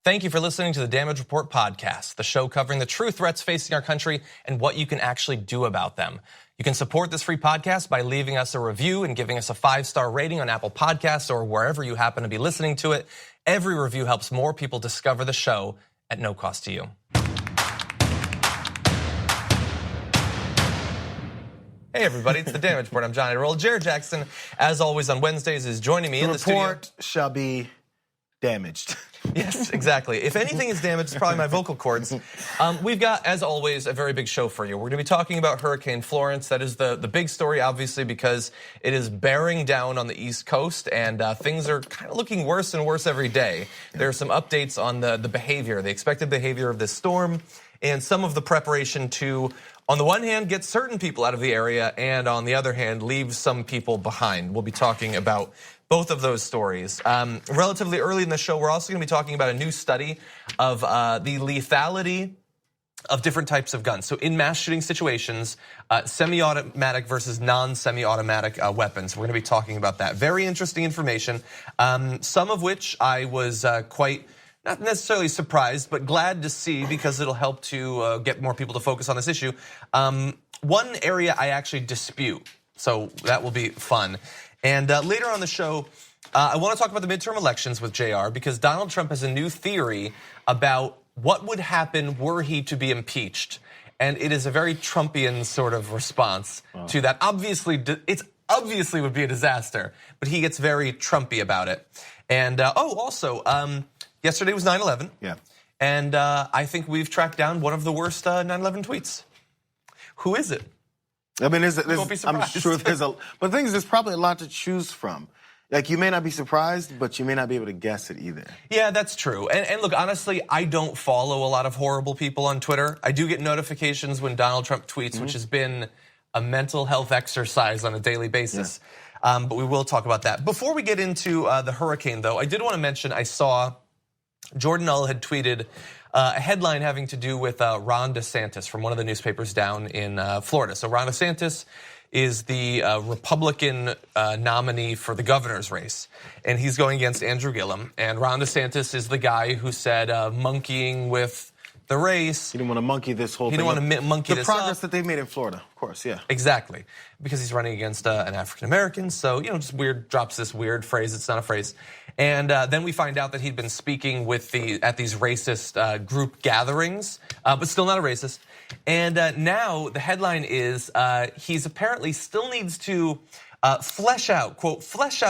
Thank you for listening to the Damage Report podcast, the show covering the true threats facing our country and what you can actually do about them. You can support this free podcast by leaving us a review and giving us a 5-star rating on Apple Podcasts or wherever you happen to be listening to it. Every review helps more people discover the show at no cost to you. Hey everybody, it's the Damage Report. I'm Johnny Roll. Jared Jackson, as always on Wednesdays, is joining me in the studio. The report shall be damaged. Yes, exactly. If anything is damaged, it's probably my vocal cords. We've got, as always, a very big show for you. We're going to be talking about Hurricane Florence. That is the big story, obviously, because it is bearing down on the East Coast, and things are kind of looking worse and worse every day. There are some updates on the behavior, the expected behavior of this storm, and some of the preparation to, on the one hand, get certain people out of the area, and on the other hand, leave some people behind. We'll be talking about both of those stories. Relatively early in the show, we're also gonna be talking about a new study of the lethality of different types of guns. So in mass shooting situations, semi-automatic versus non-semi-automatic weapons. We're gonna be talking about that. Very interesting information, some of which I was quite, not necessarily surprised, but glad to see because it'll help to get more people to focus on this issue. One area I actually dispute, so that will be fun. And later on the show, I want to talk about the midterm elections with JR because Donald Trump has a new theory about what would happen were he to be impeached. And it is a very Trumpian sort of response to that. Obviously, it's obviously would be a disaster, but he gets very Trumpy about it. And also, yesterday was 9/11. Yeah. And I think we've tracked down one of the worst 9/11 tweets. Who is it? I mean, I'm sure there's but the thing is, there's probably a lot to choose from. Like, you may not be surprised, but you may not be able to guess it either. Yeah, that's true. And look, honestly, I don't follow a lot of horrible people on Twitter. I do get notifications when Donald Trump tweets, which has been a mental health exercise on a daily basis. Yeah. But we will talk about that. Before we get into the hurricane, though, I did want to mention I saw Jordan Null had tweeted a headline having to do with Ron DeSantis from one of the newspapers down in Florida. So Ron DeSantis is the Republican nominee for the governor's race, and he's going against Andrew Gillum. And Ron DeSantis is the guy who said monkeying with the race. He didn't want to monkey this whole thing. He didn't want to monkey this up. The progress that they've made in Florida, of course, yeah. Exactly, because he's running against an African American. So just weird, drops this weird phrase. It's not a phrase. And then we find out that he'd been speaking at these racist group gatherings, but still not a racist. And now the headline is he's apparently still needs to flesh out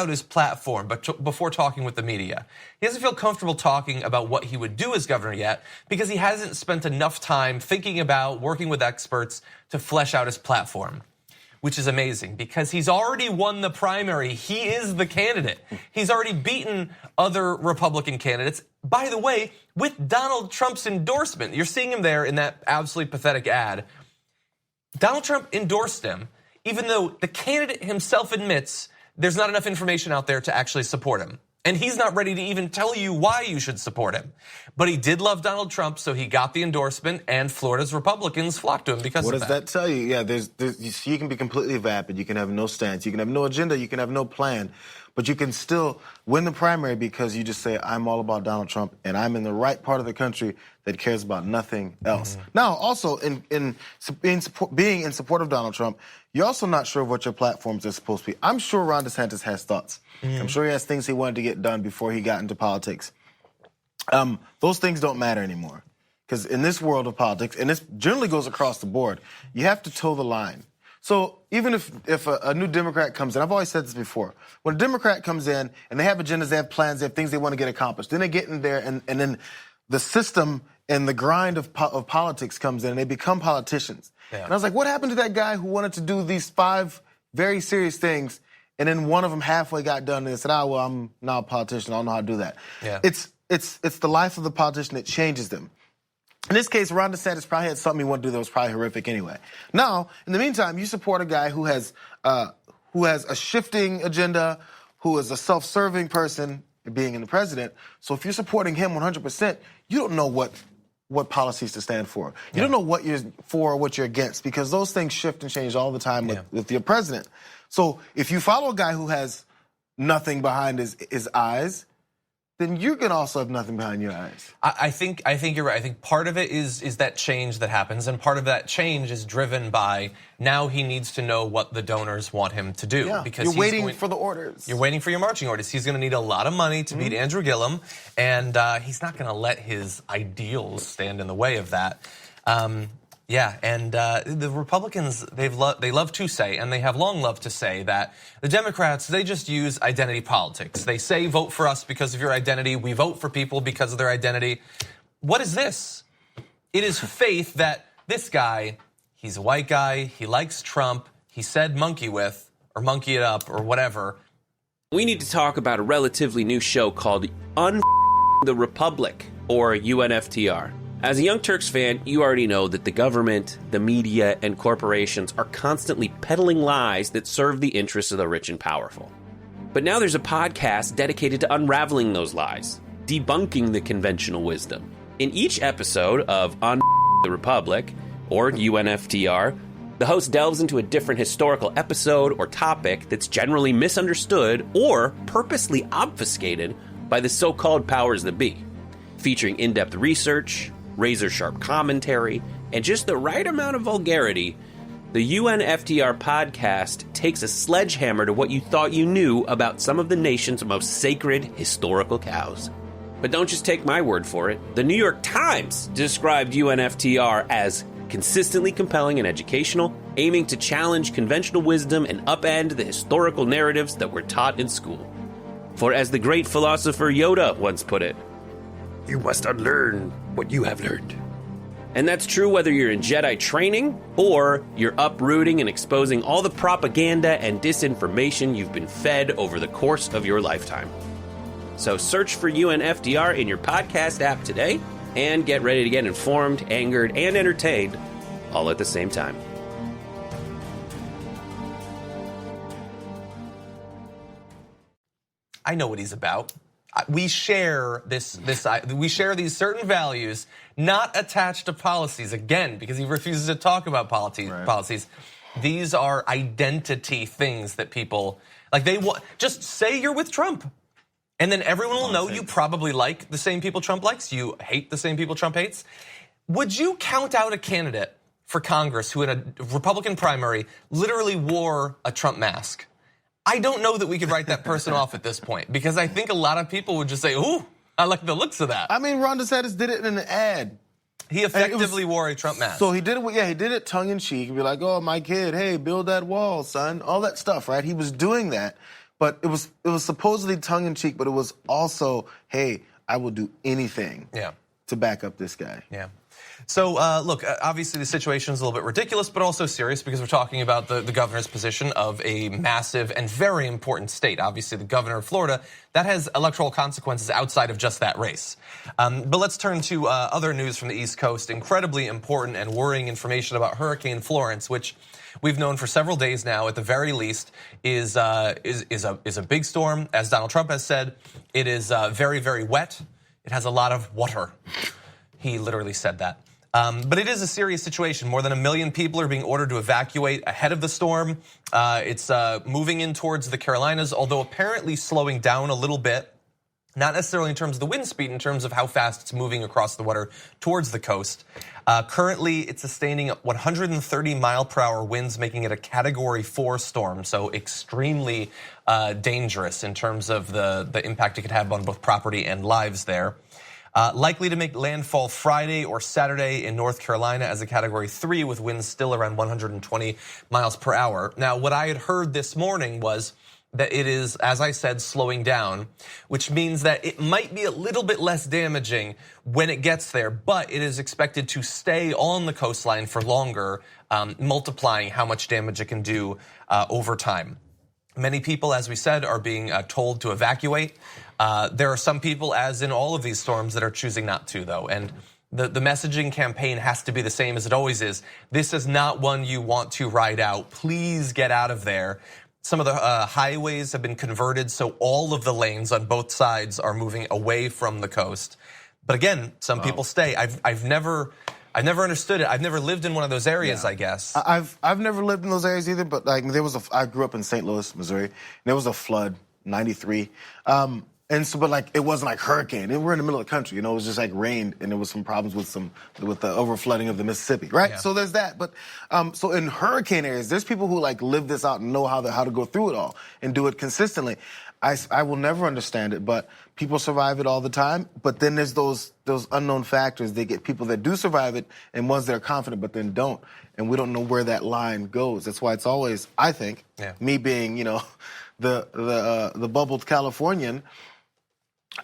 his platform, but before talking with the media. He doesn't feel comfortable talking about what he would do as governor yet because he hasn't spent enough time thinking about working with experts to flesh out his platform. Which is amazing because he's already won the primary. He is the candidate. He's already beaten other Republican candidates. By the way, with Donald Trump's endorsement, you're seeing him there in that absolutely pathetic ad. Donald Trump endorsed him, even though the candidate himself admits there's not enough information out there to actually support him. And he's not ready to even tell you why you should support him. But he did love Donald Trump, so he got the endorsement, and Florida's Republicans flocked to him because of that. What does that tell you? Yeah, you can be completely vapid, you can have no stance, you can have no agenda, you can have no plan, but you can still win the primary because you just say, I'm all about Donald Trump, and I'm in the right part of the country that cares about nothing else. Now, also, in being in support of Donald Trump, you're also not sure what your platforms are supposed to be. I'm sure Ron DeSantis has thoughts. I'm sure he has things he wanted to get done before he got into politics. Those things don't matter anymore. Because in this world of politics, and this generally goes across the board, you have to toe the line. So even if a new Democrat comes in, I've always said this before, when a Democrat comes in and they have agendas, they have plans, they have things they want to get accomplished, then they get in there and then the system and the grind of politics comes in and they become politicians. Yeah. And I was like, what happened to that guy who wanted to do these 5 very serious things and then one of them halfway got done and they said, well, I'm now a politician, I don't know how to do that. Yeah. It's the life of the politician that changes them. In this case, Ron DeSantis probably had something he wanted to do that was probably horrific anyway. Now, in the meantime, you support a guy who has a shifting agenda, who is a self-serving person, being in the president. So if you're supporting him 100%, you don't know what policies to stand for. You don't know what you're for or what you're against because those things shift and change all the time with your president. So if you follow a guy who has nothing behind his eyes, then you can also have nothing behind your eyes. I think you're right. I think part of it is that change that happens, and part of that change is driven by now he needs to know what the donors want him to do. Yeah, because you're waiting for the orders. You're waiting for your marching orders. He's going to need a lot of money to beat Andrew Gillum, and he's not going to let his ideals stand in the way of that. Yeah, and the Republicans, they love to say, and they have long loved to say, that the Democrats, they just use identity politics. They say vote for us because of your identity. We vote for people because of their identity. What is this? It is faith that this guy, he's a white guy, he likes Trump, he said monkey with, or monkey it up, or whatever. We need to talk about a relatively new show called the Republic, or UNFTR. As a Young Turks fan, you already know that the government, the media, and corporations are constantly peddling lies that serve the interests of the rich and powerful. But now there's a podcast dedicated to unraveling those lies, debunking the conventional wisdom. In each episode of On the Republic, or UNFTR, the host delves into a different historical episode or topic that's generally misunderstood or purposely obfuscated by the so-called powers that be, featuring in-depth research, razor-sharp commentary, and just the right amount of vulgarity. The UNFTR podcast takes a sledgehammer to what you thought you knew about some of the nation's most sacred historical cows. But don't just take my word for it. The New York Times described UNFTR as consistently compelling and educational, aiming to challenge conventional wisdom and upend the historical narratives that were taught in school. For as the great philosopher Yoda once put it, you must unlearn what you have learned. And that's true whether you're in Jedi training or you're uprooting and exposing all the propaganda and disinformation you've been fed over the course of your lifetime. So search for UNFTR in your podcast app today and get ready to get informed, angered, and entertained all at the same time. I know what he's about. We share we share these certain values, not attached to policies. Again, because he refuses to talk about policies. These are identity things that people like. They want just say you're with Trump, and then everyone will know you probably like the same people Trump likes. You hate the same people Trump hates. Would you count out a candidate for Congress who, in a Republican primary, literally wore a Trump mask? I don't know that we could write that person off at this point, because I think a lot of people would just say, ooh, I like the looks of that. I mean, Ron DeSantis did it in an ad. He effectively wore a Trump mask. So he did it, he did it tongue in cheek. He'd be like, oh, my kid, hey, build that wall, son. All that stuff, right? He was doing that, but it was supposedly tongue in cheek, but it was also, hey, I will do anything to back up this guy. Yeah. So, look, obviously the situation is a little bit ridiculous, but also serious, because we're talking about the governor's position of a massive and very important state. Obviously, the governor of Florida, that has electoral consequences outside of just that race. But let's turn to other news from the East Coast. Incredibly important and worrying information about Hurricane Florence, which we've known for several days now, at the very least, is a big storm. As Donald Trump has said, it is very, very wet. It has a lot of water. He literally said that. But it is a serious situation. More than 1 million people are being ordered to evacuate ahead of the storm. It's moving in towards the Carolinas, although apparently slowing down a little bit. Not necessarily in terms of the wind speed, in terms of how fast it's moving across the water towards the coast. Currently, it's sustaining 130-mile-per-hour winds, making it a Category 4 storm, so extremely dangerous in terms of the impact it could have on both property and lives there. Likely to make landfall Friday or Saturday in North Carolina as a Category 3, with winds still around 120 miles per hour. Now, what I had heard this morning was that it is, as I said, slowing down, which means that it might be a little bit less damaging when it gets there, but it is expected to stay on the coastline for longer, multiplying how much damage it can do over time. Many people, as we said, are being told to evacuate. There are some people, as in all of these storms, that are choosing not to, though. And the messaging campaign has to be the same as it always is. This is not one you want to ride out. Please get out of there. Some of the highways have been converted, so all of the lanes on both sides are moving away from the coast. But again, some people stay. I've never understood it. I've never lived in one of those areas, I guess. I've never lived in those areas either, but like I grew up in St. Louis, Missouri, and there was a flood, 93. And so, but like, it wasn't like hurricane. And we're in the middle of the country, it was just like rained, and there was some problems with the overflooding of the Mississippi, right? Yeah. So there's that. But so in hurricane areas, there's people who like live this out and know how to go through it all and do it consistently. I will never understand it, but people survive it all the time. But then there's those unknown factors. They get people that do survive it and ones that are confident but then don't. And we don't know where that line goes. That's why it's always, I think, me being, the bubbled Californian,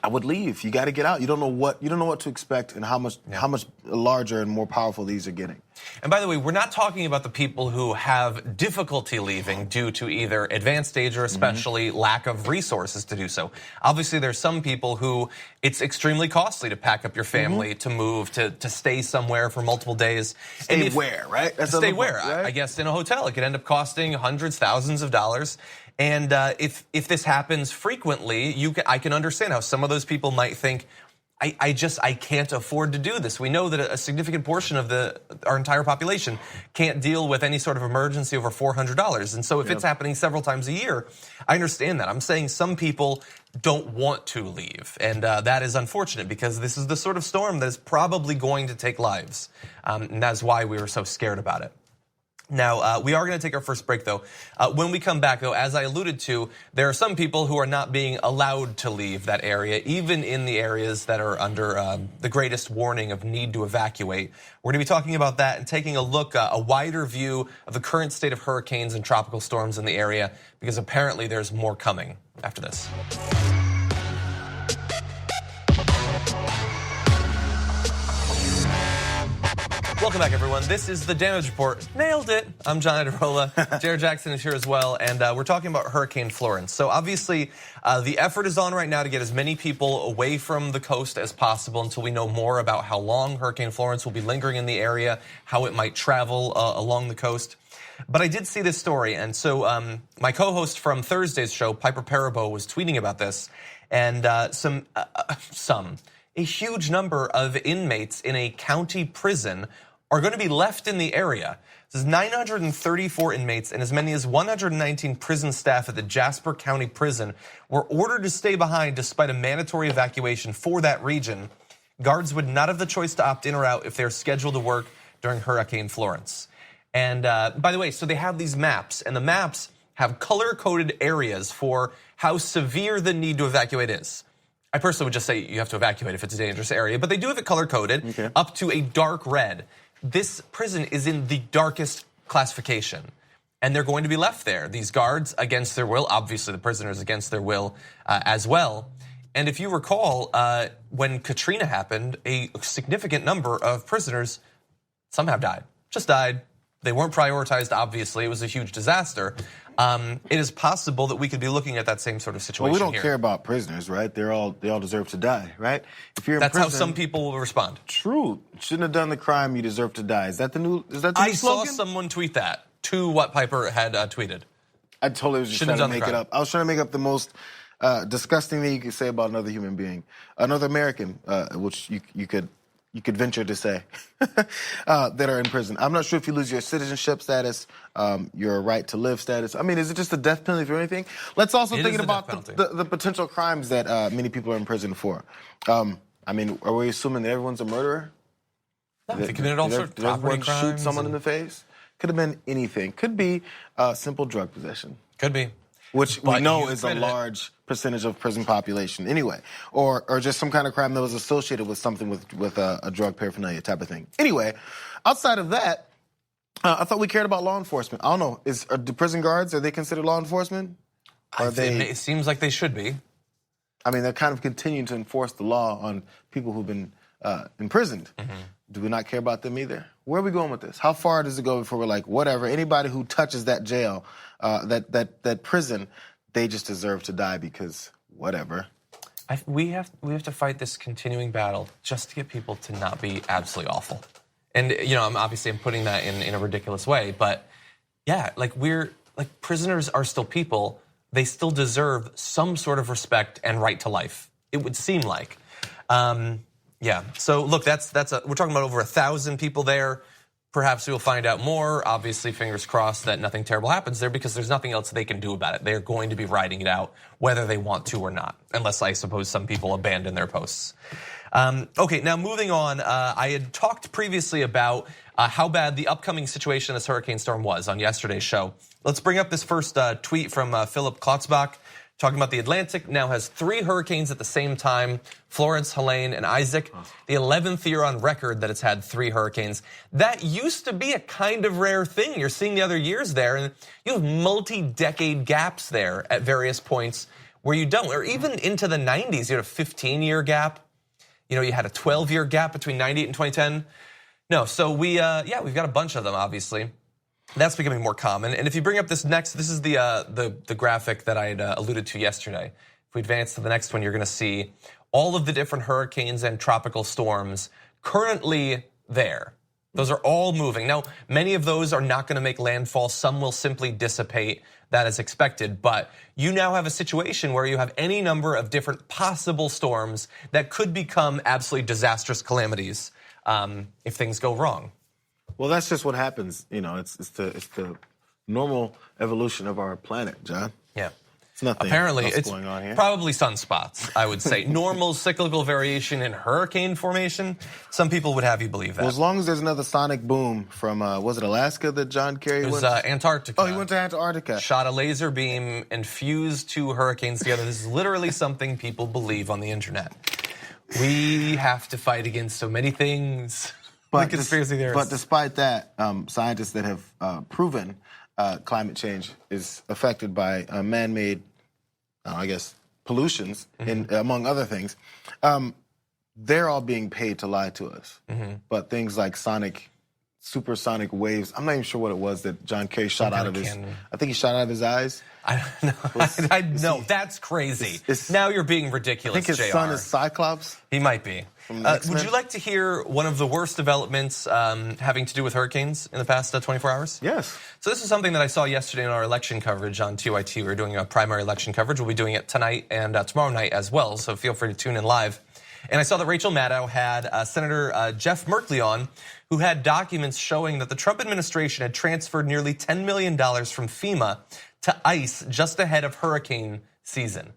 I would leave. You got to get out. You don't know what to expect and how much larger and more powerful these are getting. And by the way, we're not talking about the people who have difficulty leaving due to either advanced age or especially lack of resources to do so. Obviously, there's some people who it's extremely costly to pack up your family, to move, to stay somewhere for multiple days. Stay where, right? Stay where? Right? I guess in a hotel. It could end up costing hundreds, thousands of dollars. And if this happens frequently, I can understand how some of those people might think, I can't afford to do this. We know that a significant portion of our entire population can't deal with any sort of emergency over $400. And so if it's happening several times a year, I understand that. I'm saying some people don't want to leave. And that is unfortunate because this is the sort of storm that is probably going to take lives. And that's why we were so scared about it. Now, we are going to take our first break, though. When we come back, though, as I alluded to, there are some people who are not being allowed to leave that area, even in the areas that are under the greatest warning of need to evacuate. We're going to be talking about that and taking a look, a wider view of the current state of hurricanes and tropical storms in the area, because apparently there's more coming after this. Welcome back, everyone. This is the Damage Report. Nailed it. I'm John Adirola. Jared Jackson is here as well, and we're talking about Hurricane Florence. So obviously, the effort is on right now to get as many people away from the coast as possible until we know more about how long Hurricane Florence will be lingering in the area, how it might travel along the coast. But I did see this story, and so my co-host from Thursday's show, Piper Parabo, was tweeting about this, and a huge number of inmates in a county prison are going to be left in the area. This is 934 inmates and as many as 119 prison staff at the Jasper County Prison were ordered to stay behind despite a mandatory evacuation for that region. Guards would not have the choice to opt in or out if they're scheduled to work during Hurricane Florence. And by the way, so they have these maps, and the maps have color-coded areas for how severe the need to evacuate is. I personally would just say you have to evacuate if it's a dangerous area, but they do have it color-coded up to a dark red. This prison is in the darkest classification, and they're going to be left there. These guards against their will, obviously the prisoners against their will as well. And if you recall, when Katrina happened, a significant number of prisoners, some have died, just died. They weren't prioritized, obviously. It was a huge disaster. It is possible that we could be looking at that same sort of situation. Well, we don't care about prisoners, right? They all deserve to die, right? If you're That's in prison, how some people will respond. True. Shouldn't have done the crime, you deserve to die. Is that the new slogan? I saw someone tweet that to what Piper had tweeted. I totally was just trying to make it up. I was trying to make up the most disgusting thing you could say about another human being, another American, which you could venture to say, that are in prison. I'm not sure if you lose your citizenship status, your right to live status. I mean, is it just a death penalty for anything? Let's also think about the potential crimes that many people are in prison for. I mean, are we assuming that everyone's a murderer? No, they committed all sorts of property crimes. Shoot someone in the face? Could have been anything. Could be simple drug possession. Could be. Which we know is a large percentage of prison population anyway. Or just some kind of crime that was associated with something with a drug paraphernalia type of thing. Anyway, outside of that, I thought we cared about law enforcement. I don't know, are the prison guards, are they considered law enforcement? It seems like they should be. I mean, they're kind of continuing to enforce the law on people who've been imprisoned. Do we not care about them either? Where are we going with this? How far does it go before we're like, whatever, anybody who touches that jail, that prison, they just deserve to die because whatever. We have to fight this continuing battle just to get people to not be absolutely awful. And I'm putting that in a ridiculous way, but yeah, prisoners are still people. They still deserve some sort of respect and right to life. It would seem like. Yeah. So look, we're talking about over 1,000 people there. Perhaps we'll find out more. Obviously, fingers crossed that nothing terrible happens there because there's nothing else they can do about it. They're going to be riding it out whether they want to or not, unless I suppose some people abandon their posts. Okay, now moving on, I had talked previously about how bad the upcoming situation in this hurricane storm was on yesterday's show. Let's bring up this first tweet from Philip Klotzbach. Talking about the Atlantic now has 3 hurricanes at the same time, Florence, Helene, and Isaac. The 11th year on record that it's had 3 hurricanes. That used to be a kind of rare thing. You're seeing the other years there, and you have multi-decade gaps there at various points where you don't. Or even into the 90s, you had a 15-year gap. You know, you had a 12-year gap between 98 and 2010. No, so we've got a bunch of them, obviously. That's becoming more common. And if you bring up this next, this is the graphic that I had alluded to yesterday. If we advance to the next one, you're going to see all of the different hurricanes and tropical storms currently there. Those are all moving. Now, many of those are not going to make landfall. Some will simply dissipate. That is expected. But you now have a situation where you have any number of different possible storms that could become absolutely disastrous calamities if things go wrong. Well, that's just what happens. You know, it's the normal evolution of our planet, John. Yeah. It's nothing Apparently, else it's going on here. Probably sunspots, I would say. Normal cyclical variation in hurricane formation. Some people would have you believe that. Well, as long as there's another sonic boom from, was it Alaska that John Kerry went? It was Antarctica. Oh, he went to Antarctica. Shot a laser beam and fused 2 hurricanes together. This is literally something people believe on the internet. We have to fight against so many things. But, the conspiracy theorists. But despite that, scientists that have proven climate change is affected by man-made, I guess, pollutions, among other things, they're all being paid to lie to us. But things like supersonic waves, I'm not even sure what it was that John Kerry shot out of his, I think he shot out of his eyes. I don't know. That's crazy. Now you're being ridiculous, I think his son is Cyclops. He might be. Would you like to hear one of the worst developments having to do with hurricanes in the past 24 hours? Yes. So this is something that I saw yesterday in our election coverage on TYT. We were doing a primary election coverage. We'll be doing it tonight and tomorrow night as well, so feel free to tune in live. And I saw that Rachel Maddow had Senator Jeff Merkley on, who had documents showing that the Trump administration had transferred nearly $10 million from FEMA to ICE just ahead of hurricane season.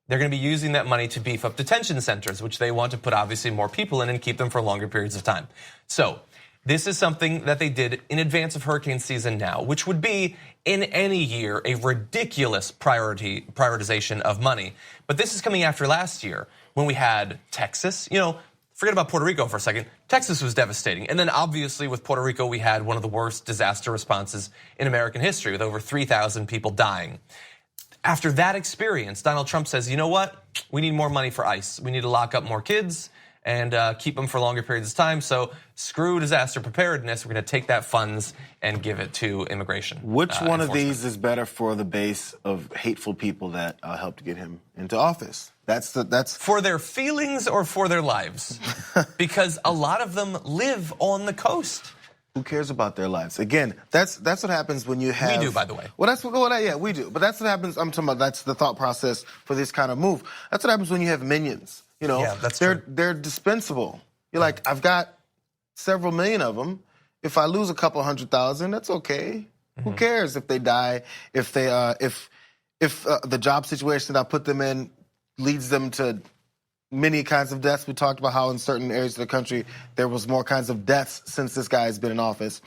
They're going to be using that money to beef up detention centers, which they want to put obviously more people in and keep them for longer periods of time. So this is something that they did in advance of hurricane season now, which would be in any year a ridiculous prioritization of money. But this is coming after last year when we had Texas. You know, forget about Puerto Rico for a second. Texas was devastating. And then obviously with Puerto Rico, we had one of the worst disaster responses in American history with over 3,000 people dying. After that experience, Donald Trump says, you know what? We need more money for ICE. We need to lock up more kids and keep them for longer periods of time. So screw disaster preparedness. We're going to take that funds and give it to immigration. Which one of these is better for the base of hateful people that helped get him into office? That's for their feelings or for their lives, because a lot of them live on the coast. Who cares about their lives? Again, that's what happens when you have. We do, by the way. Well, yeah, we do. But that's what happens. I'm talking about. That's the thought process for this kind of move. That's what happens when you have minions. You know, yeah, that's true. They're dispensable. You're like, I've got several million of them. If I lose a couple 100,000, that's okay. Who cares if they die? If they if the job situation that I put them in leads them to many kinds of deaths. We talked about how in certain areas of the country there was more kinds of deaths since this guy has been in office,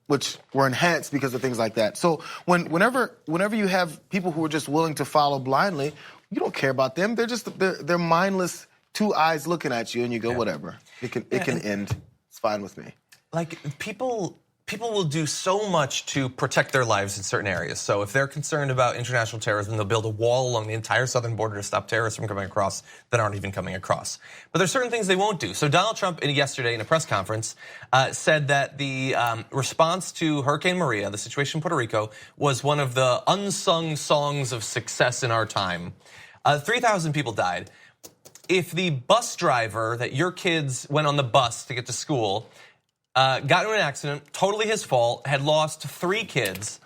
which were enhanced because of things like that. So whenever you have people who are just willing to follow blindly, you don't care about them. They're mindless, 2 eyes looking at you, and you go, whatever. It can end. It's fine with me. Like people will do so much to protect their lives in certain areas. So if they're concerned about international terrorism, they'll build a wall along the entire southern border to stop terrorists from coming across that aren't even coming across. But there's certain things they won't do. So Donald Trump yesterday in a press conference said that the response to Hurricane Maria, the situation in Puerto Rico, was one of the unsung songs of success in our time. 3,000 people died. If the bus driver that your kids went on the bus to get to school got into an accident, totally his fault, had lost 3 kids,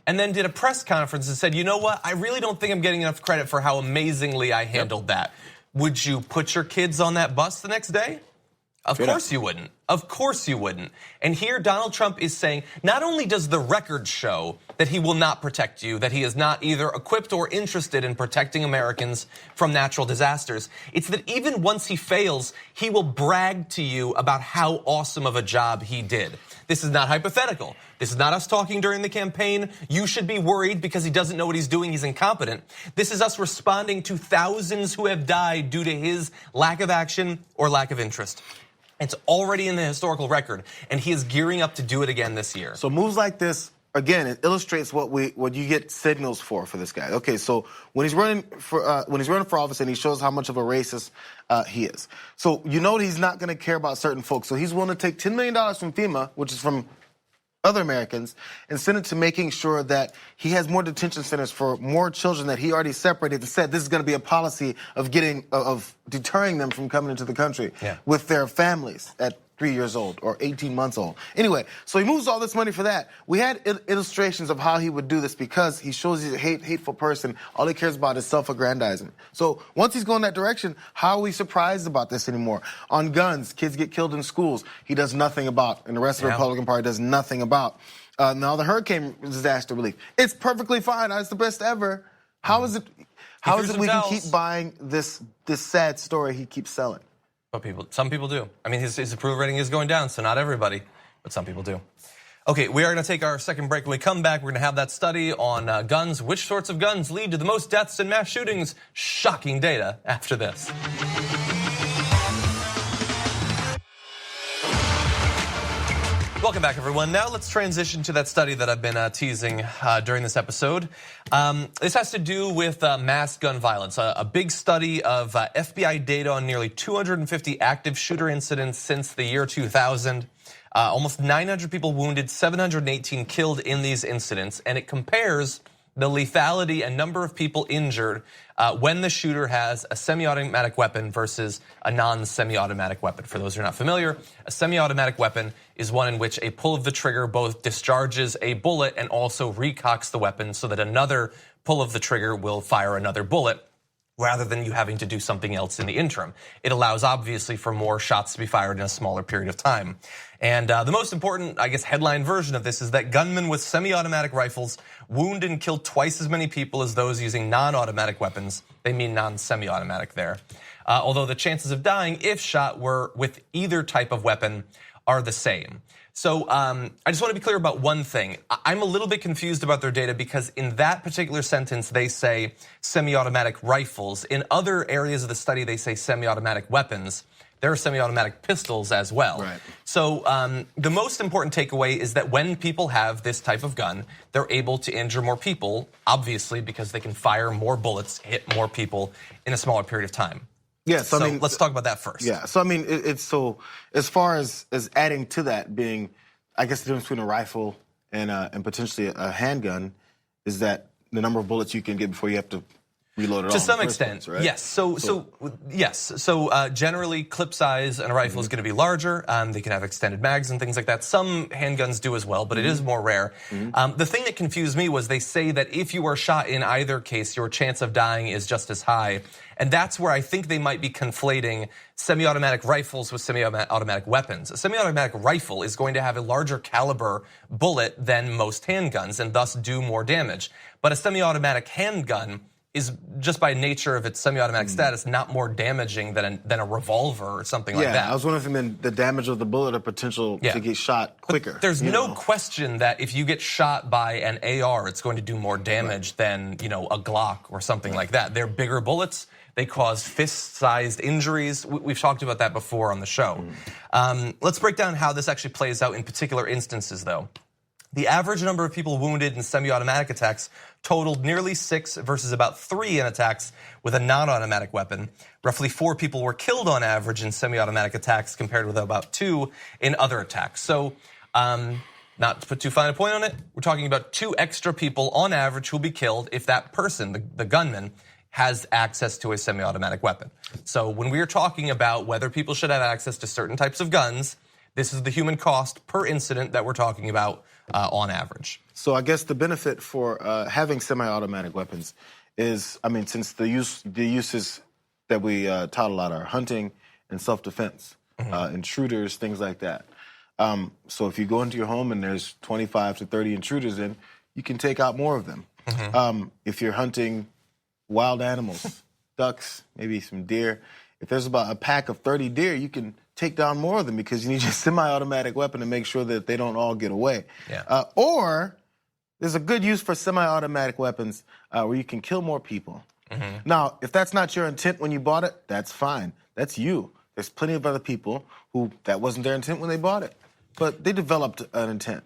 and then did a press conference and said, you know what, I really don't think I'm getting enough credit for how amazingly I handled that. Would you put your kids on that bus the next day? Of course you wouldn't. Of course you wouldn't. And here Donald Trump is saying, not only does the record show that he will not protect you, that he is not either equipped or interested in protecting Americans from natural disasters, it's that even once he fails, he will brag to you about how awesome of a job he did. This is not hypothetical. This is not us talking during the campaign. You should be worried because he doesn't know what he's doing. He's incompetent. This is us responding to thousands who have died due to his lack of action or lack of interest. It's already in the historical record, and he is gearing up to do it again this year. So moves like this, again, it illustrates what you get signals for this guy. Okay, so when he's running for office and he shows how much of a racist he is, so you know he's not going to care about certain folks. So he's willing to take $10 million from FEMA, which is from other Americans, and send it to making sure that he has more detention centers for more children that he already separated and said this is going to be a policy of deterring them from coming into the country with their families at 3 years old or 18 months old. Anyway, so he moves all this money for that. We had illustrations of how he would do this because he shows he's a hateful person. All he cares about is self-aggrandizement. So once he's going that direction, how are we surprised about this anymore? On guns, kids get killed in schools. He does nothing about, and the rest of the Republican Party does nothing about. Now the hurricane disaster relief, it's perfectly fine. It's the best ever. How is it? How is it we can keep buying this sad story he keeps selling? Some people do. I mean, his approval rating is going down, so not everybody, but some people do. Okay, we are going to take our second break. When we come back, we're going to have that study on guns. Which sorts of guns lead to the most deaths and mass shootings? Shocking data after this. Welcome back, everyone. Now let's transition to that study that I've been teasing during this episode. This has to do with mass gun violence, a big study of FBI data on nearly 250 active shooter incidents since the year 2000. Almost 900 people wounded, 718 killed in these incidents, and it compares the lethality and number of people injured when the shooter has a semi-automatic weapon versus a non-semi-automatic weapon. For those who are not familiar, a semi-automatic weapon is one in which a pull of the trigger both discharges a bullet and also recocks the weapon so that another pull of the trigger will fire another bullet, rather than you having to do something else in the interim. It allows, obviously, for more shots to be fired in a smaller period of time. And the most important, I guess, headline version of this is that gunmen with semi-automatic rifles wound and kill twice as many people as those using non-automatic weapons. They mean non-semi-automatic there. Although the chances of dying, if shot, were with either type of weapon are the same. So I just want to be clear about one thing. I'm a little bit confused about their data because in that particular sentence, they say semi-automatic rifles. In other areas of the study, they say semi-automatic weapons. There are semi-automatic pistols as well. Right. So the most important takeaway is that when people have this type of gun, they're able to injure more people, obviously, because they can fire more bullets, hit more people in a smaller period of time. Yeah, so I mean, let's talk about that first. Yeah, so I mean, it's so as far as adding to that being, I guess the difference between a rifle and potentially a handgun is that the number of bullets you can get before you have to reload it. To some extent, right? yes. So generally, clip size in a rifle is going to be larger. They can have extended mags and things like that. Some handguns do as well, but it is more rare. The thing that confused me was they say that if you are shot in either case, your chance of dying is just as high. And that's where I think they might be conflating semi-automatic rifles with semi-automatic weapons. A semi-automatic rifle is going to have a larger caliber bullet than most handguns and thus do more damage. But a semi-automatic handgun is just by nature of its semi-automatic status not more damaging than a revolver or something like that. Yeah, I was wondering if it meant the damage of the bullet or potential to get shot quicker. But there's no question that if you get shot by an AR, it's going to do more damage than a Glock or something like that. They're bigger bullets. They cause fist-sized injuries. We've talked about that before on the show. Let's break down how this actually plays out in particular instances, though. The average number of people wounded in semi-automatic attacks totaled nearly 6 versus about 3 in attacks with a non-automatic weapon. Roughly 4 people were killed on average in semi-automatic attacks compared with about 2 in other attacks. So, not to put too fine a point on it, we're talking about 2 extra people on average who will be killed if that person, the gunman, has access to a semi-automatic weapon. So when we are talking about whether people should have access to certain types of guns, this is the human cost per incident that we're talking about on average. So I guess the benefit for having semi-automatic weapons is, I mean, since the uses that we taught a lot are hunting and self-defense. intruders, things like that. So if you go into your home and there's 25 to 30 intruders in, you can take out more of them. If you're hunting wild animals, ducks, maybe some deer, if there's about a pack of 30 deer, you can take down more of them because you need your semi-automatic weapon to make sure that they don't all get away. Or there's a good use for semi-automatic weapons where you can kill more people. Now, if that's not your intent when you bought it, that's fine. That's you. There's plenty of other people who that wasn't their intent when they bought it. But they developed an intent.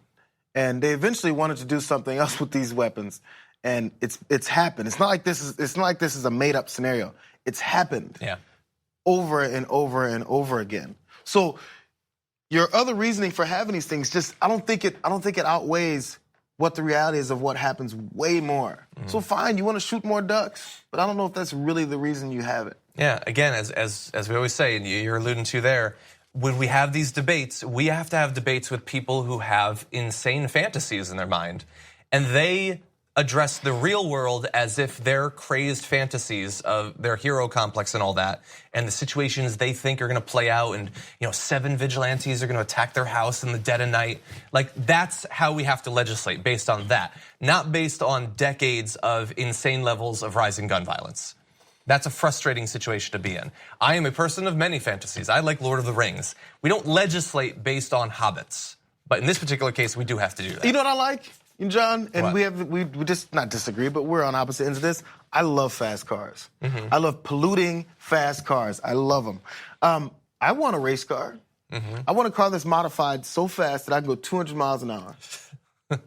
And they eventually wanted to do something else with these weapons. And it's happened. It's not like this is a made-up scenario. It's happened over and over and over again. So your other reasoning for having these things just I don't think it outweighs what the reality is of what happens way more. So fine, you want to shoot more ducks, but I don't know if that's really the reason you have it. Yeah, again, as we always say, and you're alluding to there, when we have these debates, we have to have debates with people who have insane fantasies in their mind, and they address the real world as if their crazed fantasies of their hero complex and all that, and the situations they think are going to play out, and 7 vigilantes are going to attack their house in the dead of night. Like, that's how we have to legislate, based on that, not based on decades of insane levels of rising gun violence. That's a frustrating situation to be in. I am a person of many fantasies. I like Lord of the Rings. We don't legislate based on hobbits, but in this particular case, we do have to do that. You know what I like? John, and we just not disagree, but we're on opposite ends of this. I love fast cars. I love polluting fast cars. I love them. I want a race car. I want a car that's modified so fast that I can go 200 miles an hour,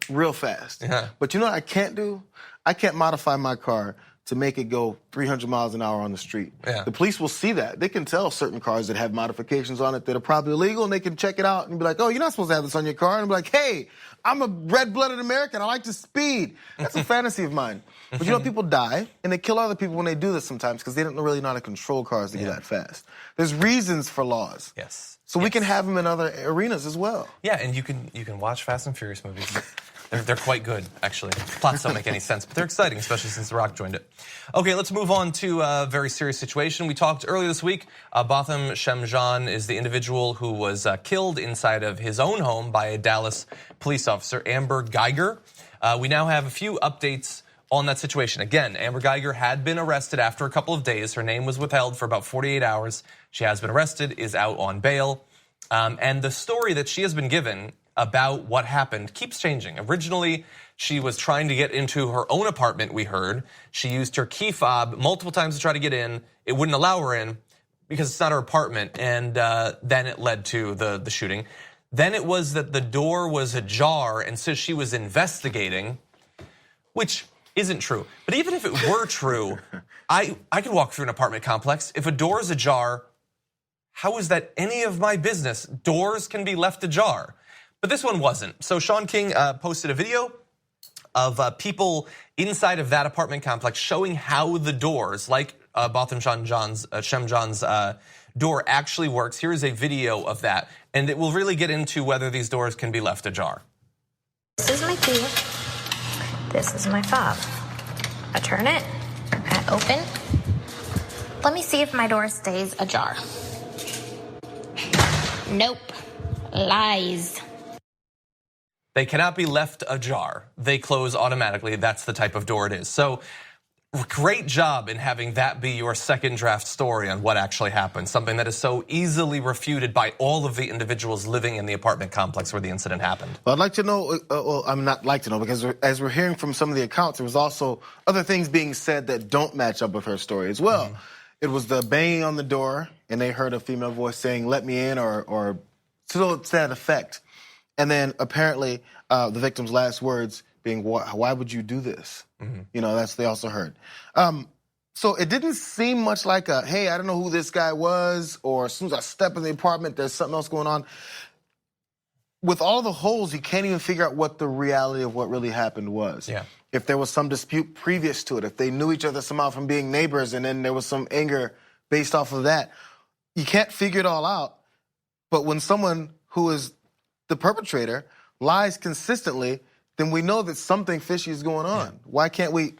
real fast. But you know what I can't do? I can't modify my car to make it go 300 miles an hour on the street. The police will see that. They can tell certain cars that have modifications on it that are probably illegal, and they can check it out and be like, oh, you're not supposed to have this on your car. And be like, hey, I'm a red-blooded American. I like to speed. That's a fantasy of mine. But people die, and they kill other people when they do this sometimes because they don't really know how to control cars to get that fast. There's reasons for laws. So we can have them in other arenas as well. Yeah, and you can watch Fast and Furious movies. They're quite good, actually. Plots don't make any sense, but they're exciting, especially since The Rock joined it. Okay, let's move on to a very serious situation. We talked earlier this week. Botham Shem Jean is the individual who was killed inside of his own home by a Dallas police officer, Amber Geiger. We now have a few updates on that situation. Again, Amber Geiger had been arrested after a couple of days. Her name was withheld for about 48 hours. She has been arrested, is out on bail. And the story that she has been given about what happened keeps changing. Originally, she was trying to get into her own apartment, we heard. She used her key fob multiple times to try to get in. It wouldn't allow her in because it's not her apartment, and then it led to the shooting. Then it was that the door was ajar, and so she was investigating, which isn't true. But even if it were true, I could walk through an apartment complex. If a door is ajar, how is that any of my business? Doors can be left ajar. But this one wasn't. So Sean King posted a video of people inside of that apartment complex showing how the doors, like Botham Shem Jean's door actually works. Here is a video of that, and it will really get into whether these doors can be left ajar. This is my key. This is my fob. I turn it, I open. Let me see if my door stays ajar. Nope. Lies. They cannot be left ajar. They close automatically. That's the type of door it is. So great job in having that be your second draft story on what actually happened. Something that is so easily refuted by all of the individuals living in the apartment complex where the incident happened. Well, I'd like to know, I'm not like to know, because as we're hearing from some of the accounts, there was also other things being said that don't match up with her story as well. It was the banging on the door, and they heard a female voice saying, let me in, or to that effect. And then apparently the victim's last words being, why would you do this? That's they also heard. So it didn't seem much like a, hey, I don't know who this guy was, or as soon as I step in the apartment, there's something else going on. With all the holes, you can't even figure out what the reality of what really happened was. If there was some dispute previous to it, if they knew each other somehow from being neighbors, and then there was some anger based off of that, you can't figure it all out. But when someone who is the perpetrator lies consistently, then we know that something fishy is going on. Why can't we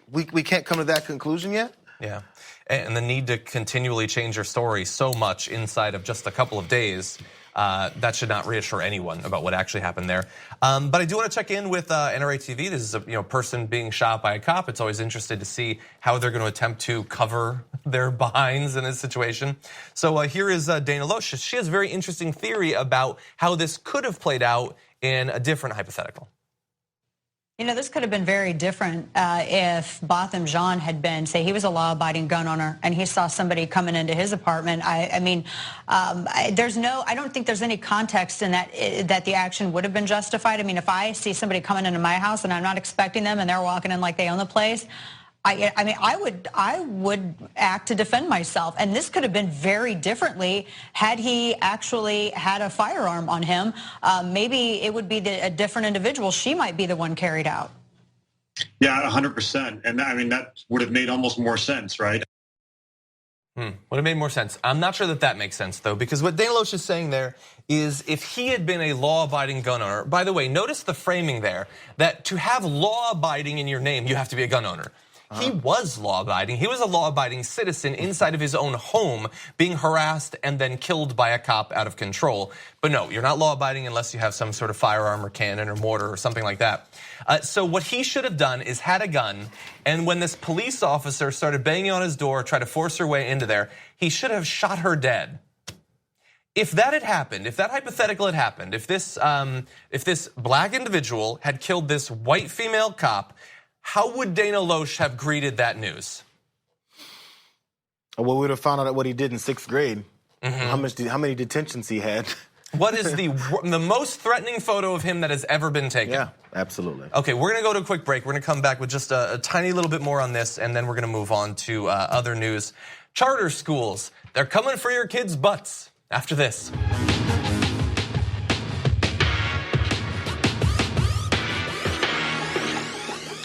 can't come to that conclusion yet? Yeah, and the need to continually change your story so much inside of just a couple of days, that should not reassure anyone about what actually happened there. But I do want to check in with NRA TV. This is a person being shot by a cop. It's always interesting to see how they're going to attempt to cover their behinds in this situation. So here is Dana Loesch. She has a very interesting theory about how this could have played out in a different hypothetical. You know, this could have been very different if Botham Jean had been, say, he was a law-abiding gun owner and he saw somebody coming into his apartment. I don't think there's any context in that the action would have been justified. I mean, if I see somebody coming into my house and I'm not expecting them and they're walking in like they own the place, I would act to defend myself. And this could have been very differently had he actually had a firearm on him. Maybe it would be a different individual. She might be the one carried out. Yeah, 100%. And I mean, that would have made almost more sense, right? Would have made more sense. I'm not sure that makes sense, though, because what Dana Loesch is saying there is if he had been a law-abiding gun owner, by the way, notice the framing there, that to have law-abiding in your name, you have to be a gun owner. He was law-abiding. He was a law-abiding citizen inside of his own home being harassed and then killed by a cop out of control. But no, you're not law-abiding unless you have some sort of firearm or cannon or mortar or something like that. So what he should have done is had a gun, and when this police officer started banging on his door, tried to force her way into there, he should have shot her dead. If that had happened, if that hypothetical had happened, if this black individual had killed this white female cop, how would Dana Loesch have greeted that news? Well, we would have found out what he did in 6th grade. How many detentions he had. What is the most threatening photo of him that has ever been taken? Yeah, absolutely. Okay, we're going to go to a quick break. We're going to come back with just a tiny little bit more on this, and then we're going to move on to other news. Charter schools, they're coming for your kids' butts after this.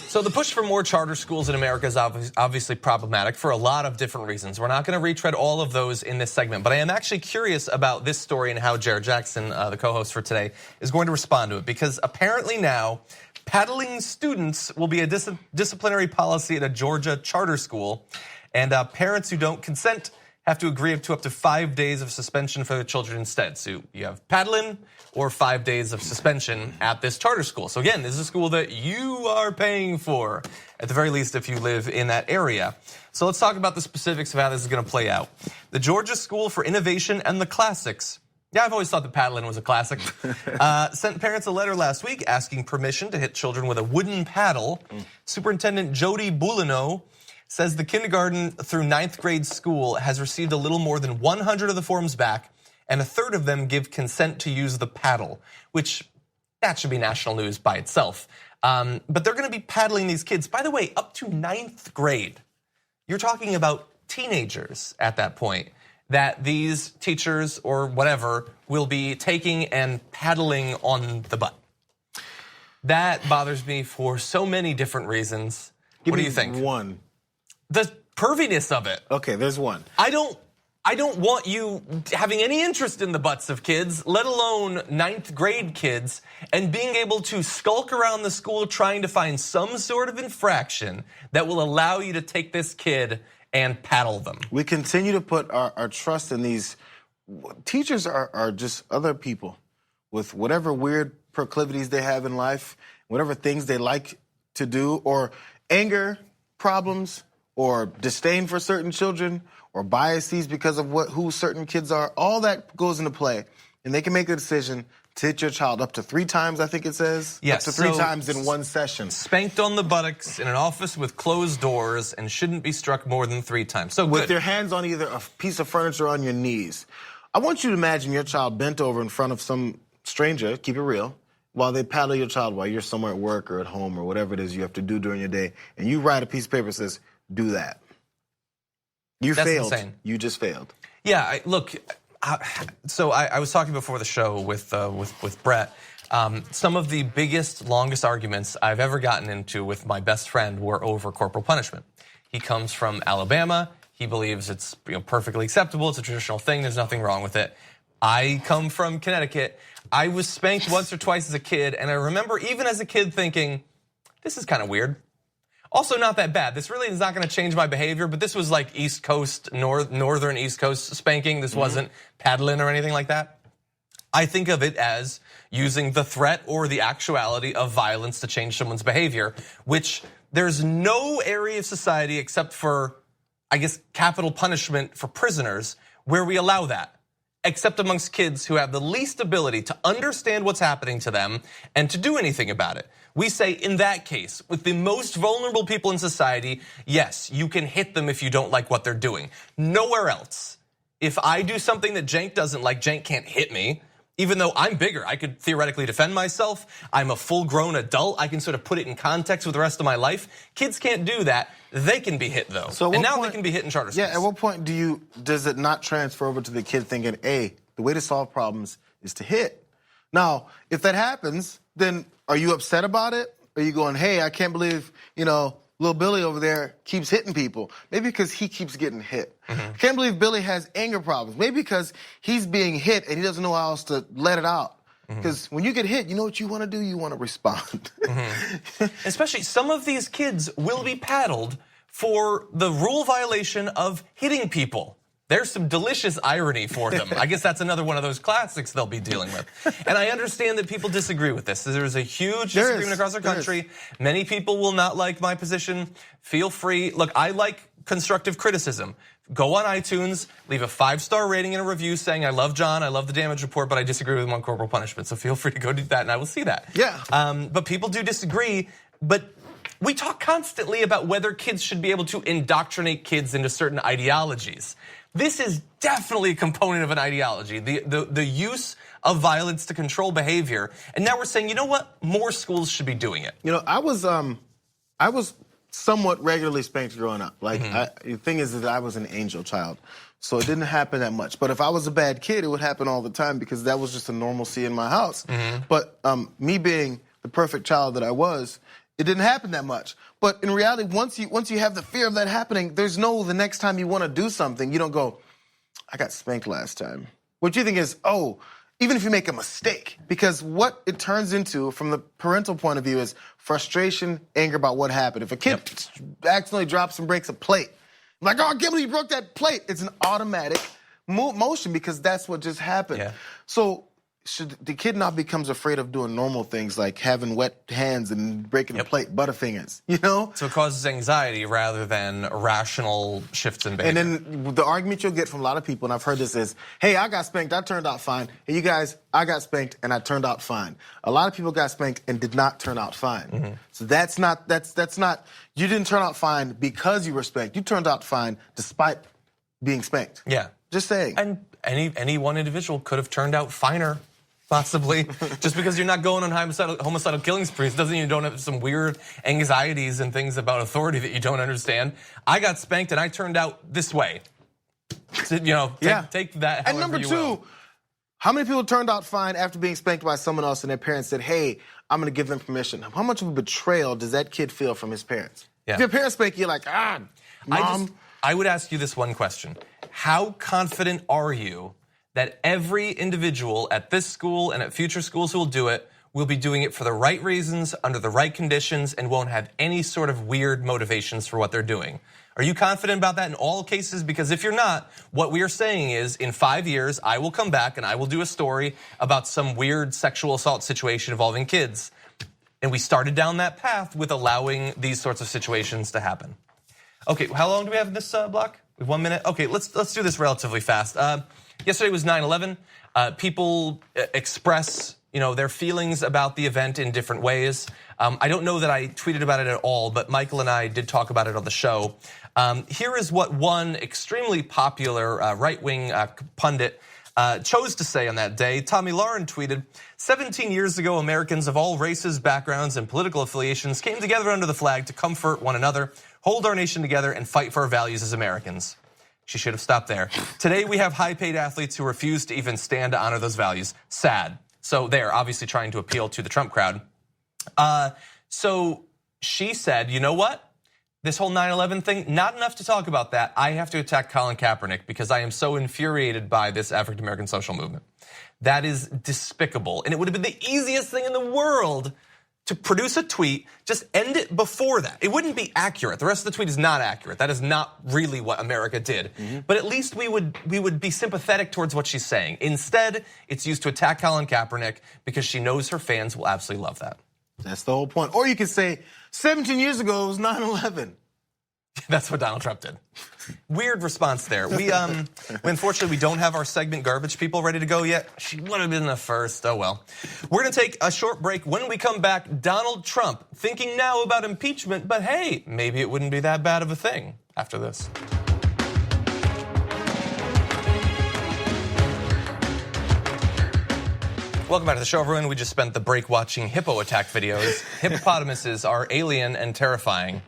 So the push for more charter schools in America is obviously problematic for a lot of different reasons. We're not going to retread all of those in this segment, but I am actually curious about this story and how Jared Jackson, the co-host for today, is going to respond to it. Because apparently now, paddling students will be a disciplinary policy at a Georgia charter school. And parents who don't consent have to agree to up to 5 days of suspension for their children instead. So you have paddling or 5 days of suspension at this charter school. So again, this is a school that you are paying for, at the very least if you live in that area. So let's talk about the specifics of how this is going to play out. The Georgia School for Innovation and the Classics. Yeah, I've always thought that paddling was a classic. Sent parents a letter last week asking permission to hit children with a wooden paddle. Superintendent Jody Boulino says the kindergarten through 9th grade school has received a little more than 100 of the forms back, and a third of them give consent to use the paddle, which that should be national news by itself. But they're going to be paddling these kids, by the way, up to 9th grade. You're talking about teenagers at that point that these teachers or whatever will be taking and paddling on the butt. That bothers me for so many different reasons. What do you think? One. The perviness of it. Okay, there's one. I don't want you having any interest in the butts of kids, let alone 9th grade kids, and being able to skulk around the school trying to find some sort of infraction that will allow you to take this kid and paddle them. We continue to put our trust in these. Teachers are just other people with whatever weird proclivities they have in life, whatever things they like to do, or anger problems, or disdain for certain children, or biases because of who certain kids are. All that goes into play, and they can make a decision to hit your child up to 3 times, I think it says. Yes, up to 3 times in one session. Spanked on the buttocks in an office with closed doors and shouldn't be struck more than 3 times. So with your hands on either a piece of furniture or on your knees. I want you to imagine your child bent over in front of some stranger, keep it real, while they paddle your child while you're somewhere at work or at home or whatever it is you have to do during your day, and you write a piece of paper that says, do that. You failed. Insane. You just failed. Yeah, look, so I was talking before the show with Brett. Some of the biggest, longest arguments I've ever gotten into with my best friend were over corporal punishment. He comes from Alabama. He believes it's perfectly acceptable. It's a traditional thing. There's nothing wrong with it. I come from Connecticut. I was spanked once or twice as a kid, and I remember even as a kid thinking, this is kind of weird. Also not that bad. This really is not gonna change my behavior, but this was like East Coast, northern East Coast spanking. This wasn't paddling or anything like that. I think of it as using the threat or the actuality of violence to change someone's behavior, which there's no area of society except for, I guess, capital punishment for prisoners where we allow that, except amongst kids who have the least ability to understand what's happening to them and to do anything about it. We say in that case, with the most vulnerable people in society, yes, you can hit them if you don't like what they're doing. Nowhere else. If I do something that Cenk doesn't like, Cenk can't hit me. Even though I'm bigger, I could theoretically defend myself. I'm a full-grown adult. I can sort of put it in context with the rest of my life. Kids can't do that. They can be hit though. And now they can be hit in charter schools. Yeah, at what point does it not transfer over to the kid thinking, hey, the way to solve problems is to hit? Now, if that happens, then are you upset about it? Are you going, hey, I can't believe, little Billy over there keeps hitting people? Maybe because he keeps getting hit. I can't believe Billy has anger problems. Maybe because he's being hit and he doesn't know how else to let it out. Because when you get hit, you know what you want to do? You want to respond. Especially some of these kids will be paddled for the rule violation of hitting people. There's some delicious irony for them. I guess that's another one of those classics they'll be dealing with. And I understand that people disagree with this. There's a huge disagreement across our country. Many people will not like my position. Feel free. Look, I like constructive criticism. Go on iTunes, leave a 5-star rating and a review saying, I love John, I love the damage report, but I disagree with him on corporal punishment. So feel free to go do that and I will see that. Yeah. But people do disagree. But we talk constantly about whether kids should be able to indoctrinate kids into certain ideologies. This is definitely a component of an ideology, the use of violence to control behavior. And now we're saying, you know what? More schools should be doing it. I was somewhat regularly spanked growing up. The thing is that I was an angel child, so it didn't happen that much. But if I was a bad kid, it would happen all the time because that was just a normalcy in my house. But me being the perfect child that I was, it didn't happen that much. But in reality, once you have the fear of that happening, there's the next time you want to do something, you don't go, I got spanked last time. What you think is, even if you make a mistake, because what it turns into from the parental point of view is frustration, anger about what happened. If a kid accidentally drops and breaks a plate, I'm like, I can't believe you broke that plate. It's an automatic motion because that's what just happened. Yeah. So should the kid not becomes afraid of doing normal things like having wet hands and breaking a plate, butterfingers, So it causes anxiety rather than rational shifts in behavior. And then the argument you'll get from a lot of people, and I've heard this, is, hey, I got spanked, I turned out fine. Hey, you guys, I got spanked and I turned out fine. A lot of people got spanked and did not turn out fine. So that's not, you didn't turn out fine because you were spanked. You turned out fine despite being spanked. Yeah. Just saying. And any one individual could have turned out finer. Possibly. Just because you're not going on homicidal killing sprees doesn't mean you don't have some weird anxieties and things about authority that you don't understand. I got spanked and I turned out this way. So, take that. And number two, how many people turned out fine after being spanked by someone else and their parents said, hey, I'm going to give them permission? How much of a betrayal does that kid feel from his parents? Yeah. If your parents spank you, you're like, Mom. I would ask you this one question. How confident are you that every individual at this school and at future schools who will do it will be doing it for the right reasons, under the right conditions, and won't have any sort of weird motivations for what they're doing? Are you confident about that in all cases? Because if you're not, what we are saying is in 5 years, I will come back and I will do a story about some weird sexual assault situation involving kids. And we started down that path with allowing these sorts of situations to happen. Okay, how long do we have in this block? We have 1 minute? Okay, let's do this relatively fast. Yesterday was 9/11. People express, their feelings about the event in different ways. I don't know that I tweeted about it at all, but Michael and I did talk about it on the show. Here is what one extremely popular right-wing pundit chose to say on that day. Tommy Lauren tweeted, 17 years ago, Americans of all races, backgrounds, and political affiliations came together under the flag to comfort one another, hold our nation together, and fight for our values as Americans. She should have stopped there. Today, we have high-paid athletes who refuse to even stand to honor those values. Sad. So they're obviously trying to appeal to the Trump crowd. So she said, you know what? This whole 9/11 thing, not enough to talk about that. I have to attack Colin Kaepernick because I am so infuriated by this African-American social movement. That is despicable. And it would have been the easiest thing in the world to produce a tweet, just end it before that. It wouldn't be accurate. The rest of the tweet is not accurate. That is not really what America did. But at least we would be sympathetic towards what she's saying. Instead, it's used to attack Colin Kaepernick because she knows her fans will absolutely love that. That's the whole point. Or you could say, 17 years ago, it was 9/11. That's what Donald Trump did. Weird response there. Unfortunately, we don't have our segment garbage people ready to go yet. She would have been the first, oh well. We're gonna take a short break. When we come back, Donald Trump thinking now about impeachment, but hey, maybe it wouldn't be that bad of a thing after this. Welcome back to the show, everyone. We just spent the break watching hippo attack videos. Hippopotamuses are alien and terrifying.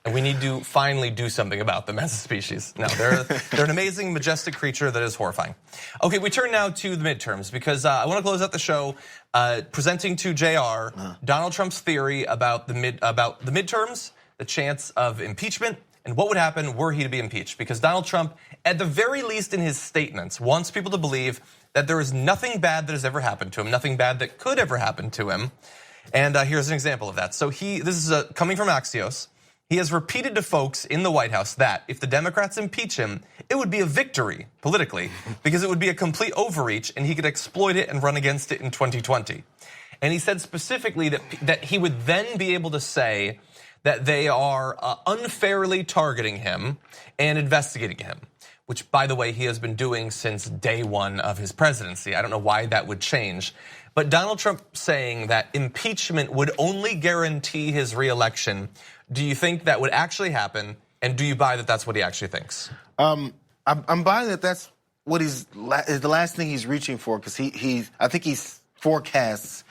And we need to finally do something about them as a species. No, they're an amazing, majestic creature that is horrifying. Okay, we turn now to the midterms because I want to close out the show presenting to JR Donald Trump's theory about the midterms, the chance of impeachment, and what would happen were he to be impeached. Because Donald Trump, at the very least in his statements, wants people to believe that there is nothing bad that has ever happened to him, nothing bad that could ever happen to him. And here's an example of that. So this is coming from Axios. He has repeated to folks in the White House that if the Democrats impeach him, it would be a victory politically because it would be a complete overreach and he could exploit it and run against it in 2020. And he said specifically that he would then be able to say that they are unfairly targeting him and investigating him, which, by the way, he has been doing since day one of his presidency. I don't know why that would change. But Donald Trump saying that impeachment would only guarantee his reelection, do you think that would actually happen? And do you buy that that's what he actually thinks? I'm buying that that's what is the last thing he's reaching for because I think he forecasts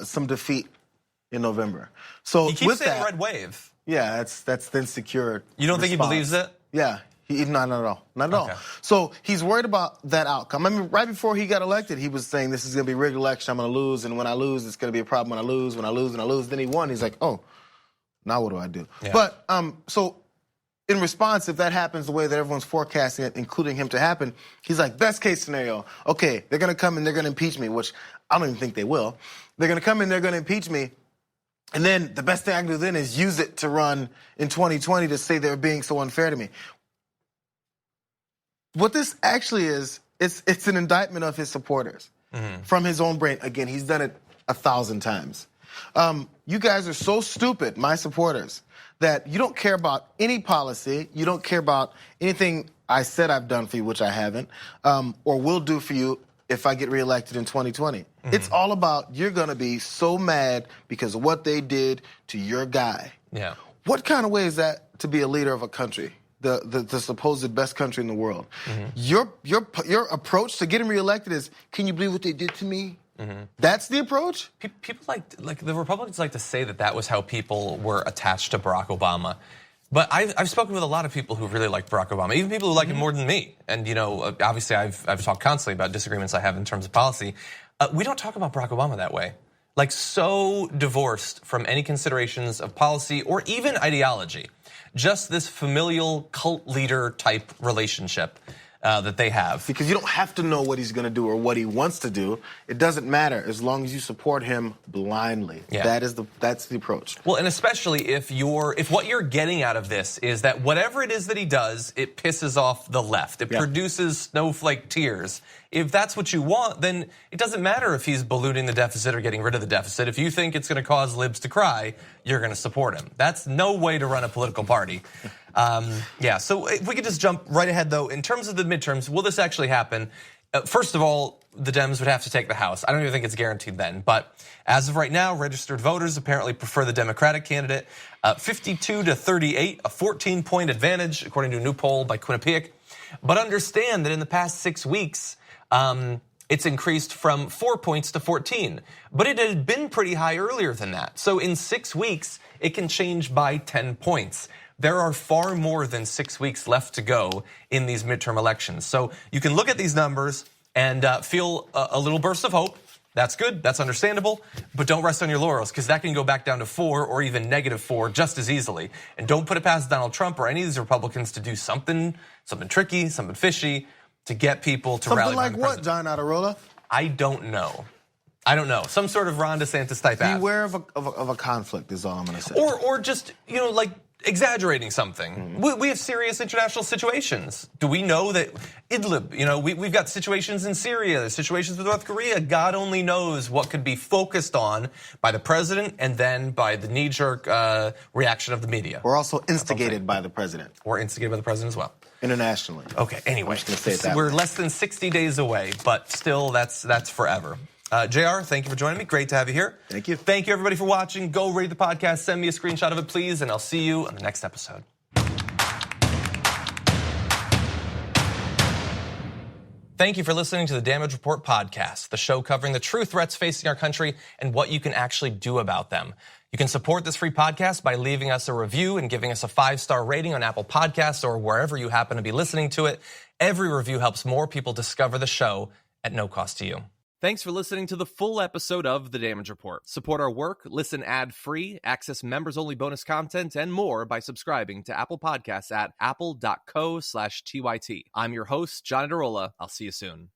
some defeat in November. So he keeps with saying that, red wave. Yeah, that's the insecure. You don't think he believes it? Yeah. Not at all. Not at all. Okay. So he's worried about that outcome. I mean, right before he got elected, he was saying this is going to be a rigged election. I'm going to lose, and when I lose, it's going to be a problem. When I lose. Then he won. He's like, oh, now what do I do? Yeah. But so in response, if that happens the way that everyone's forecasting it, including him to happen, he's like, best case scenario. Okay, they're going to come and they're going to impeach me, which I don't even think they will. They're going to come and they're going to impeach me. And then the best thing I can do then is use it to run in 2020 to say they're being so unfair to me. What this actually is, it's an indictment of his supporters from his own brain. Again, he's done it 1,000 times. You guys are so stupid, my supporters, that you don't care about any policy. You don't care about anything I said I've done for you, which I haven't, or will do for you if I get reelected in 2020. It's all about you're going to be so mad because of what they did to your guy. Yeah. What kind of way is that to be a leader of a country? The supposed best country in the world. Your approach to getting reelected is, can you believe what they did to me? That's the approach? People like the Republicans like to say that was how people were attached to Barack Obama. But I've spoken with a lot of people who really like Barack Obama, even people who like him more than me. And obviously I've talked constantly about disagreements I have in terms of policy. We don't talk about Barack Obama that way. Like so divorced from any considerations of policy or even ideology. Just this familial cult leader type relationship that they have. Because you don't have to know what he's going to do or what he wants to do. It doesn't matter as long as you support him blindly. Yeah. That's the approach. Well, and especially if what you're getting out of this is that whatever it is that he does, it pisses off the left. It produces snowflake tears. If that's what you want, then it doesn't matter if he's ballooning the deficit or getting rid of the deficit. If you think it's going to cause libs to cry, you're going to support him. That's no way to run a political party. So if we could just jump right ahead, though, in terms of the midterms, will this actually happen? First of all, the Dems would have to take the House. I don't even think it's guaranteed then. But as of right now, registered voters apparently prefer the Democratic candidate. 52-38, a 14-point advantage, according to a new poll by Quinnipiac. But understand that in the past 6 weeks, it's increased from 4 points to 14. But it had been pretty high earlier than that. So in 6 weeks, it can change by 10 points. There are far more than 6 weeks left to go in these midterm elections. So you can look at these numbers and feel a little burst of hope. That's good, that's understandable, but don't rest on your laurels because that can go back down to 4 or even -4 just as easily. And don't put it past Donald Trump or any of these Republicans to do something tricky, something fishy to get people to rally. Something like what, John Aderola? I don't know. I don't know. Some sort of Ron DeSantis type ad. Beware of a conflict is all I'm going to say. Or just, like exaggerating something. We have serious international situations. Do we know that Idlib, we've got situations in Syria, situations with North Korea. God only knows what could be focused on by the president and then by the knee-jerk reaction of the media. Or also instigated by the president. Or instigated by the president as well. Internationally. Okay, anyway, I'm just gonna say it that we're way. less than 60 days away, but still that's forever. JR, thank you for joining me. Great to have you here. Thank you. Thank you, everybody, for watching. Go rate the podcast. Send me a screenshot of it, please, and I'll see you on the next episode. Thank you for listening to the Damage Report podcast, the show covering the true threats facing our country and what you can actually do about them. You can support this free podcast by leaving us a review and giving us a 5-star rating on Apple Podcasts or wherever you happen to be listening to it. Every review helps more people discover the show at no cost to you. Thanks for listening to the full episode of The Damage Report. Support our work, listen ad-free, access members-only bonus content, and more by subscribing to Apple Podcasts at apple.co/TYT. I'm your host, John Adarola. I'll see you soon.